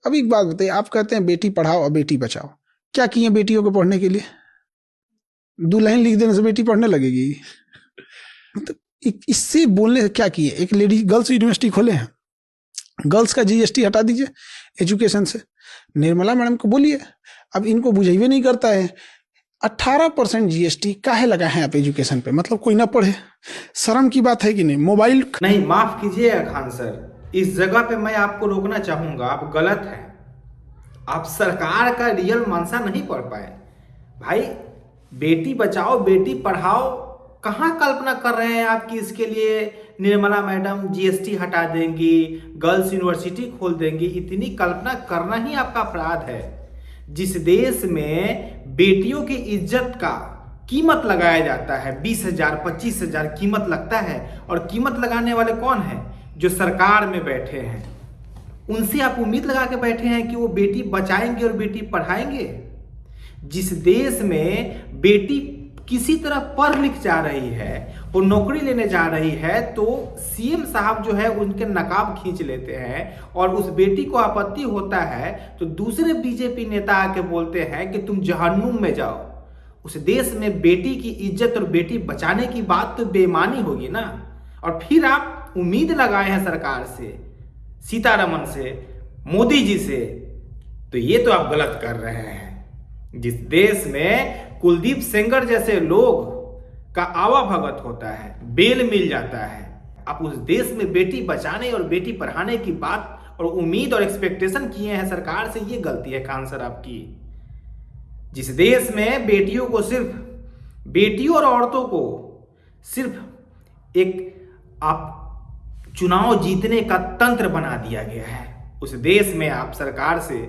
अब एक बात बताइए, आप कहते हैं बेटी पढ़ाओ और बेटी बचाओ, क्या किए बेटियों को पढ़ने के लिए? 2 लाइन लिख देने से बेटी पढ़ने लगेगी? मतलब इससे बोलने से क्या किए? एक लेडी गर्ल्स यूनिवर्सिटी खोले हैं, गर्ल्स का जीएसटी हटा दीजिए एजुकेशन से, निर्मला मैडम को बोलिए। अब इनको बुझेबे नहीं करता है, 18% जीएसटी काहे लगा है आप एजुकेशन पे? मतलब कोई ना पढ़े, शर्म की बात है कि नहीं? मोबाइल नहीं, माफ कीजिएगा खान सर, इस जगह पे मैं आपको रोकना चाहूंगा, आप गलत हैं। आप सरकार का रियल मंशा नहीं पढ़ पाए भाई। बेटी बचाओ बेटी पढ़ाओ, कहाँ कल्पना कर रहे हैं आप कि इसके लिए निर्मला मैडम जीएसटी हटा देंगी, गर्ल्स यूनिवर्सिटी खोल देंगी? इतनी कल्पना करना ही आपका अपराध है। जिस देश में बेटियों की इज्जत का कीमत लगाया जाता है, 20,000 25,000 कीमत लगता है, और कीमत लगाने वाले कौन है? जो सरकार में बैठे हैं। उनसे आप उम्मीद लगा के बैठे हैं कि वो बेटी बचाएंगे और बेटी पढ़ाएंगे? जिस देश में बेटी किसी तरह पढ़ लिख जा रही है, वो नौकरी लेने जा रही है, तो सीएम साहब जो है उनके नकाब खींच लेते हैं, और उस बेटी को आपत्ति होता है तो दूसरे बीजेपी नेता आके बोलते हैं कि तुम जहन्नुम में जाओ। उस देश में बेटी की इज्जत और बेटी बचाने की बात तो बेईमानी होगी ना। और फिर आप उम्मीद लगाए हैं सरकार से, सीतारमन से, मोदी जी से, तो ये तो आप गलत कर रहे हैं। जिस देश में कुलदीप सेंगर जैसे लोग का आवाभगत होता है, बेल मिल जाता है, आप उस देश में बेटी बचाने और बेटी पढ़ाने की बात और उम्मीद और एक्सपेक्टेशन किए हैं सरकार से, ये गलती है खान सर आपकी। जिस देश में बेटियों को सिर्फ, बेटियों और औरतों को सिर्फ एक आप चुनाव जीतने का तंत्र बना दिया गया है, उस देश में आप सरकार से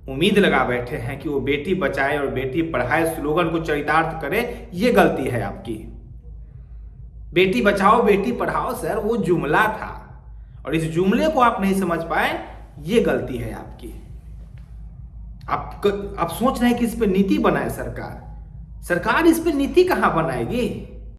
उम्मीद लगा बैठे हैं कि वो बेटी बचाए और बेटी पढ़ाए स्लोगन को चरितार्थ करे। ये गलती है आपकी। बेटी बचाओ बेटी पढ़ाओ सर वो जुमला था, और इस जुमले को आप नहीं समझ पाए, ये गलती है आपकी। आप सोच रहे हैं कि इस पे नीति बनाए सरकार। सरकार इस पे नीति कहां बनाएगी?